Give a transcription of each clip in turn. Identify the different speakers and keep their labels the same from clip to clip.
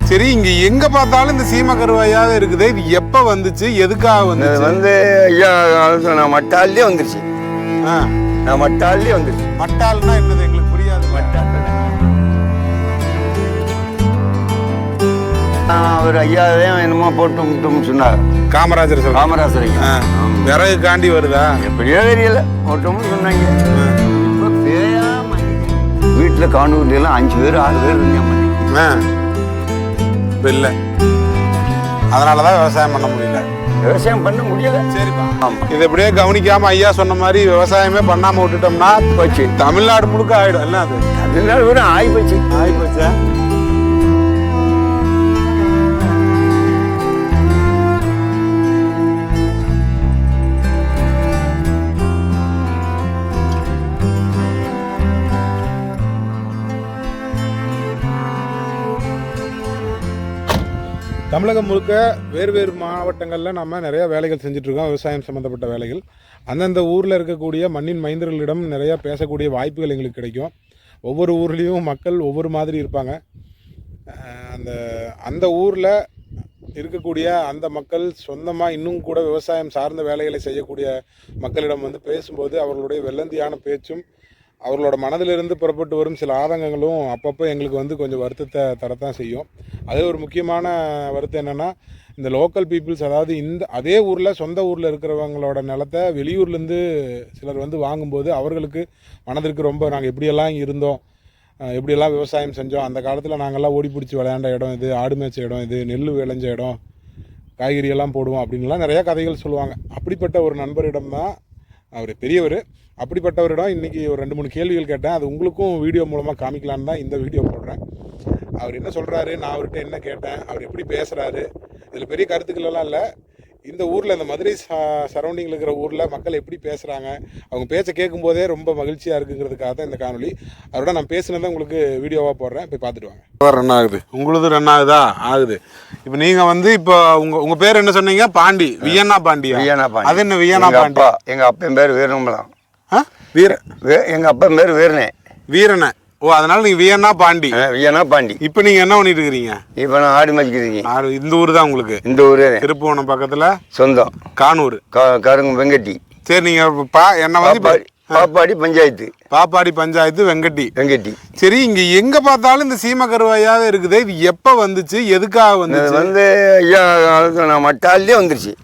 Speaker 1: சரி, இங்க எங்க பார்த்தாலும் இந்த சீம கருவாயாவே இருக்குது. இது எப்ப வந்துச்சு, எதுக்காக வந்துச்சு?
Speaker 2: வந்து ஐயா நான் மட்டாலே வந்துருச்சு. நான் மட்டாலே வந்துருச்சு.
Speaker 1: மட்டால்னா என்னது எங்களுக்கு புரியாது.
Speaker 2: அவர் ஐயாவே என்னமோ போட்டு முட்டோம்னு சொன்னார்.
Speaker 1: காமராஜர் சார்.
Speaker 2: காமராஜர் ஐயா
Speaker 1: விறகு காண்டி வருதா?
Speaker 2: எப்படியோ தெரியல, போட்டோம்னு சொன்னாங்க. இப்போ பேயாம வீட்டில் காணூர்ல எல்லாம் 5 பேர் 6 பேர் இருந்தாங்க.
Speaker 1: இப்போ இல்லை, அதனாலதான் விவசாயம் பண்ண முடியல.
Speaker 2: விவசாயம் பண்ண முடியல.
Speaker 1: சரிப்பா. இதை எப்படியே கவனிக்காம ஐயா சொன்ன மாதிரி விவசாயமே பண்ணாம விட்டுட்டோம்னா போச்சு, தமிழ்நாடு முழுக்க ஆயிடும். எல்லாம் அது
Speaker 2: தமிழ்நாடு கூட ஆகிப்போச்சு.
Speaker 1: ஆகிப்போச்சா? தமிழகம் முழுக்க வேறு வேறு மாவட்டங்களில் நம்ம நிறையா வேலைகள் செஞ்சிட்ருக்கோம், விவசாயம் சம்மந்தப்பட்ட வேலைகள். அந்தந்த ஊரில் இருக்கக்கூடிய மண்ணின் மைந்தர்களிடம் நிறையா பேசக்கூடிய வாய்ப்புகள் எங்களுக்கு கிடைக்கும். ஒவ்வொரு ஊர்லேயும் மக்கள் ஒவ்வொரு மாதிரி இருப்பாங்க. அந்த ஊரில் இருக்கக்கூடிய அந்த மக்கள் சொந்தமாக இன்னும் கூட விவசாயம் சார்ந்த வேலைகளை செய்யக்கூடிய மக்களிடம் வந்து பேசும்போது அவர்களுடைய வெள்ளந்தியான பேச்சும் அவர்களோட மனதிலிருந்து புறப்பட்டு வரும் சில ஆதங்கங்களும் அப்பப்போ எங்களுக்கு வந்து கொஞ்சம் வருத்தத்தை தரத்தான் செய்யும். அது ஒரு முக்கியமான வருத்தம் என்னென்னா, இந்த லோக்கல் பீப்புள்ஸ், அதாவது அதே ஊரில் சொந்த ஊரில் இருக்கிறவங்களோட நிலத்தை வெளியூர்லேருந்து சிலர் வந்து வாங்கும்போது அவர்களுக்கு மனதிற்கு ரொம்ப நாங்கள் எப்படியெல்லாம் இருந்தோம், எப்படியெல்லாம் விவசாயம் செஞ்சோம், அந்த காலத்தில் நாங்கள்லாம் ஓடி பிடிச்சி விளையாண்ட இடம் இது, ஆடு மேய்ச்ச இடம் இது, நெல் விளைஞ்ச இடம், காய்கறியெல்லாம் போடுவோம் அப்படின்லாம் நிறையா கதைகள் சொல்லுவாங்க. அப்படிப்பட்ட ஒரு நண்பரிடம் தான், அவர் பெரியவர், அப்படிப்பட்டவரிடம் இன்றைக்கி ஒரு 2-3 கேள்விகள் கேட்டேன். அது உங்களுக்கும் வீடியோ மூலமாக காமிக்கலான்னு தான் இந்த வீடியோ போடுறேன். அவர் என்ன சொல்கிறாரு, நான் அவர்கிட்ட என்ன கேட்டேன், அவர் எப்படி பேசுகிறாரு, இதில் பெரிய கருத்துக்களெல்லாம் இல்லை. இந்த ஊரில், இந்த மதுரை சரௌண்டிங்கில் இருக்கிற ஊரில் மக்கள் எப்படி பேசுகிறாங்க, அவங்க பேச்சை கேட்கும்போதே ரொம்ப மகிழ்ச்சியாக இருக்குங்கிறதுக்காக தான் இந்த காணொலி. அவரோட நான் பேசுனதை உங்களுக்கு வீடியோவாக போடுறேன், போய் பார்த்துட்டு வாங்க. ரன் ஆகுது, உங்களுது ரன் ஆகுதா? ஆகுது. இப்போ நீங்கள் வந்து இப்போ உங்கள் பேர் என்ன சொன்னீங்க? பாண்டி, வியன்னா பாண்டி. அது என்ன வியன்னா பாண்டி?
Speaker 2: எங்கள் அப்பா பேர் வீரனம்பலம்.
Speaker 1: எங்கள்
Speaker 2: அப்பா பேர் வீரனே.
Speaker 1: வீரனை. ஓ, அதனால நீங்க வியன்னா பாண்டி.
Speaker 2: வியன்னா பாண்டி.
Speaker 1: இப்போ நீங்க என்ன பண்ணிட்டு இருக்கீங்க?
Speaker 2: இப்போ நான் ஆடு மேய்க்கிறீங்க.
Speaker 1: இந்த ஊர் தான் உங்களுக்கு? இந்த ஊர் திருப்புவனம் பக்கத்துல சொந்தம், கானூர்,
Speaker 2: கருங்கு வெங்கட்டி.
Speaker 1: சரி, நீங்க என்ன வந்து
Speaker 2: பாப்பாடி பஞ்சாயத்து.
Speaker 1: பாப்பாடி பஞ்சாயத்து, வெங்கட்டி. சரி, இங்க எங்க பார்த்தாலும் இந்த சீம கருவாயாவே இருக்குது. இது எப்ப வந்துச்சு, எதுக்காக வந்துச்சு?
Speaker 2: வந்து ஐயா நான் மட்டாலே வந்துருச்சு.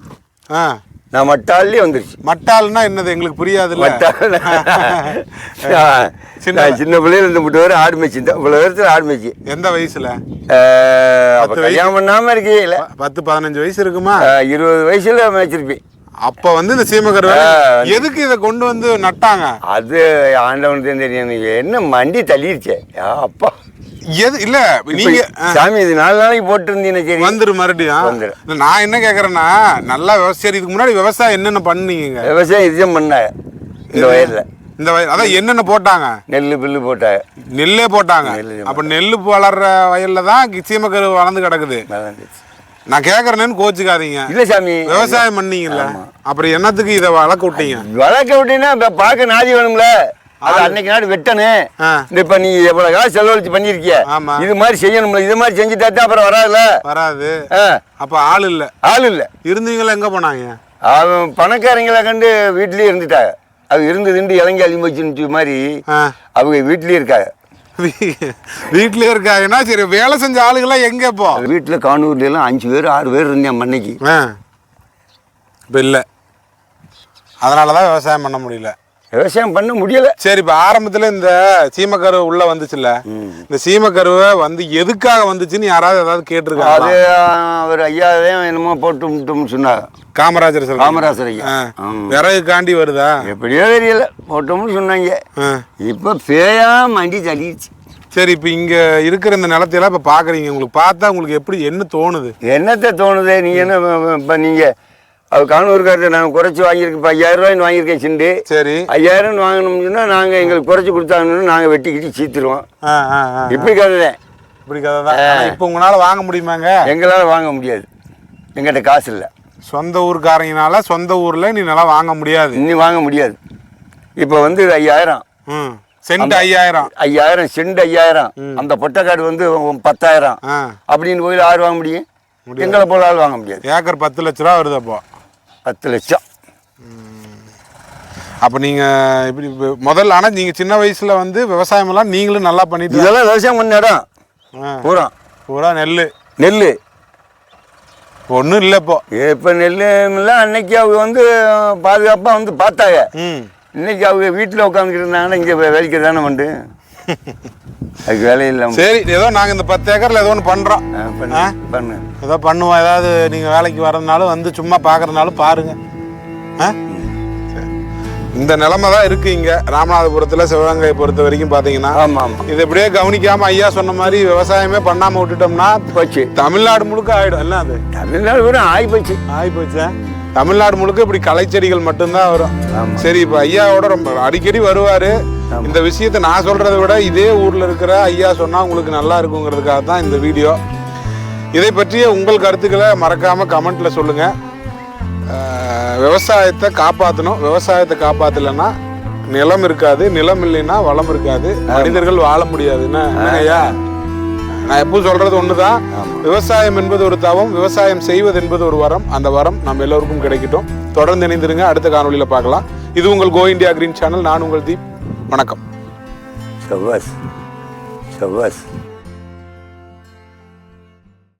Speaker 2: நான் மட்டாலே வந்துருச்சு.
Speaker 1: மட்டால்னா என்னது எங்களுக்கு புரியாது.
Speaker 2: சின்ன பிள்ளையில இருந்து முட்டு வரை ஆடு மேய்ச்சி, இவ்வளவு நேரத்தில் ஆடு மேய்ச்சி.
Speaker 1: எந்த வயசுல?
Speaker 2: கல்யாணம் பண்ணாம இருக்கீங்களா?
Speaker 1: 10-15 வயசு இருக்குமா?
Speaker 2: 20 வயசுல மேய்ச்சிருப்பேன்.
Speaker 1: அப்ப வந்து இந்த சீமகருவா எதுக்கு இதை கொண்டு வந்து நட்டாங்க?
Speaker 2: அது ஆண்டவனுக்கு தெரியும். என்ன மண்டி தள்ளிருச்சே அப்பா.
Speaker 1: எது இல்ல, நீங்க
Speaker 2: சாமி இது 4 நாளைக்கு போட்டு இருந்தீங்கன்னா சரி
Speaker 1: வந்துரு மறுபடியும். நான் என்ன கேக்குறேன்னா, நல்லா விவசாயம், இதுக்கு முன்னாடி விவசாயம் என்னென்ன பண்ணீங்க?
Speaker 2: விவசாயம் இதுதான் பண்ணாங்க இந்த வயல்ல.
Speaker 1: இந்த வயல் அதான் என்னென்ன போட்டாங்க?
Speaker 2: நெல்லு பில்லு போட்டாங்க.
Speaker 1: நெல்லே போட்டாங்க. அப்ப நெல்லு வளர்ற வயல்ல தான் சீமக்கரு வளர்ந்து கிடக்குது. நான் கேக்குறேன்னு கோச்சுக்காதீங்க. இல்ல சாமி, விவசாயம் பண்ணீங்கல்ல, அப்புறம் என்னத்துக்கு இதை வளர்க்க விட்டீங்க?
Speaker 2: வளர்க்க விட்டீங்கன்னா பார்க்க நாதி வேணும்ல. அது அன்னைக்கு நாடு வெட்டணும். இப்ப நீ எவ்வளவு காசு செலவழிச்சு பண்ணிருக்கிய, இது மாதிரி செய்யணும்ல. இது மாதிரி செஞ்சுட்டா அப்புறம் வராது.
Speaker 1: அப்ப ஆள் இல்ல இருந்தீங்களா? எங்க போனாங்க?
Speaker 2: அவன் பணக்காரங்களை கண்டு வீட்லயே இருந்துட்டாங்க. அது இருந்துட்டு இலங்கை அழிமோச்சு மாதிரி அவங்க வீட்லயே இருக்காங்க.
Speaker 1: வீட்லயே இருக்காங்கன்னா சரி, வேலை செஞ்ச ஆளுகள்லாம் எங்க? இப்போ
Speaker 2: வீட்டுல கானூர்ல எல்லாம் 5 பேர் 6 பேர் இருந்தேன் மண்ணைக்கு.
Speaker 1: இப்ப இல்ல, அதனாலதான் விவசாயம் பண்ண முடியல.
Speaker 2: விவசாயம் பண்ண முடியல.
Speaker 1: சரி, இப்ப ஆரம்பத்துல இந்த சீமக்கருவை உள்ள வந்துச்சுல்ல, இந்த சீமக்கருவை வந்து எதுக்காக வந்துச்சுன்னு யாராவது ஏதாவது கேட்டிருக்காங்க?
Speaker 2: அது அவர் ஐயாவே என்னமோ போட்டு முட்டோம்னு சொன்னாங்க.
Speaker 1: காமராஜர் சார்.
Speaker 2: காமராஜர் ஐயா
Speaker 1: விறகு காண்டி வருதா?
Speaker 2: எப்படியோ தெரியல, போட்டோம்னு சொன்னாங்க. இப்ப பேயா மண்டி தள்ளிடுச்சு.
Speaker 1: சரி, இப்ப இங்க இருக்கிற இந்த நிலத்தையெல்லாம் இப்ப பாக்குறீங்க, உங்களுக்கு பார்த்தா உங்களுக்கு எப்படி என்ன தோணுது?
Speaker 2: என்னத்தை தோணுது? நீங்க என்ன இப்ப நீங்க அது கானூர்காரர் நாங்கள் குறைச்சி வாங்கியிருக்கோம். இப்போ 5000 ரூபாய்னு வாங்கியிருக்கேன் சிண்டு. சரி, 5000 வாங்கணும்னா நாங்கள் எங்களுக்கு குறைச்சி கொடுத்தாங்கன்னு நாங்கள் வெட்டிக்கிட்டு சீத்துருவோம். இப்படி கதை தான்.
Speaker 1: இப்படி கதை தான். இப்போ உங்களால் வாங்க முடியுமாங்க?
Speaker 2: எங்களால் வாங்க முடியாது, எங்கிட்ட காசு இல்லை.
Speaker 1: சொந்த ஊருக்காரங்கனால சொந்த ஊரில் நீ நல்லா வாங்க முடியாது.
Speaker 2: இன்னும் வாங்க முடியாது. இப்போ வந்து 5000.
Speaker 1: சென்ட் 5000.
Speaker 2: 5000 சென்ட் 5000. அந்த பொட்டக்காடு வந்து 10,000 அப்படின்னு போய் ஆறு வாங்க முடியும்? எங்களை போல ஆள் வாங்க முடியாது.
Speaker 1: ஏக்கர் 10 லட்ச ரூபா வருது. அப்போ
Speaker 2: 10 லட்சம்.
Speaker 1: அப்போ நீங்கள் இப்படி முதல்ல, ஆனால் நீங்கள் சின்ன வயசில் வந்து விவசாயமெல்லாம் நீங்களும் நல்லா பண்ணிட்டு?
Speaker 2: இதெல்லாம் விவசாயம் பண்ண இடம் பூரா
Speaker 1: பூரா நெல். ஒன்றும் இல்லை
Speaker 2: இப்போ நெல்லுலாம் அன்னைக்கு அவங்க வந்து பாதுகாப்பாக வந்து பார்த்தாங்க. இன்னைக்கு அவங்க வீட்டில் உட்காந்துக்கிட்டு இருந்தாங்கன்னா இங்கே வேலைக்கு தானே உண்டு. அதுக்கு வேலையில்லை.
Speaker 1: சரி, ஏதோ நாங்கள் இந்த 10 ஏக்கரில் ஏதோ ஒன்று பண்ணுறோம்.
Speaker 2: பண்ணு
Speaker 1: ஏதோ பண்ணுவோம். ஏதாவது நீங்கள் வேலைக்கு வரதுனாலும் வந்து சும்மா பார்க்குறதுனாலும் பாருங்கள். இந்த நிலைமை தான் இருக்குது இங்கே ராமநாதபுரத்தில். சிவகங்கையை பொறுத்த வரைக்கும் பார்த்தீங்கன்னா இது எப்படியே கவனிக்காமல் ஐயா சொன்ன மாதிரி விவசாயமே பண்ணாமல் விட்டுட்டோம்னா
Speaker 2: போச்சு.
Speaker 1: தமிழ்நாடு முழுக்க ஆகிடும். இல்லை, அது
Speaker 2: தமிழ்நாடு கூட ஆகிப்போச்சு.
Speaker 1: தமிழ்நாடு முழுக்க இப்படி களைச்செடிகள் மட்டும்தான் வரும். சரி, இப்போ ஐயாவோட ரொம்ப அடிக்கடி வருவார். இந்த விஷயத்தை நான் சொல்கிறத விட இதே ஊரில் இருக்கிற ஐயா சொன்னால் உங்களுக்கு நல்லா இருக்குங்கிறதுக்காக தான் இந்த வீடியோ. இதை பற்றிய உங்கள் கருத்துக்களை மறக்காமல் கமெண்ட்டில் சொல்லுங்கள். விவசாயத்தை காப்பாற்றணும். விவசாயத்தை காப்பாற்றலைன்னா நிலம் இருக்காது. நிலம் இல்லைன்னா வளம் இருக்காது. மனிதர்கள் வாழ முடியாதுன்னா ஐயா, நான் எப்பவும் சொல்றது ஒண்ணுதான். விவசாயம் என்பது ஒரு தவம், விவசாயம் செய்வது என்பது ஒரு வரம். அந்த வரம் நம்ம எல்லோருக்கும் கிடைக்கட்டும். தொடர்ந்து இணைந்திருங்க. அடுத்த காணொலியில பார்க்கலாம். இது உங்கள் கோ இந்தியா கிரீன் சேனல். நான் உங்கள் தீப். வணக்கம்.
Speaker 2: சபாஷ்.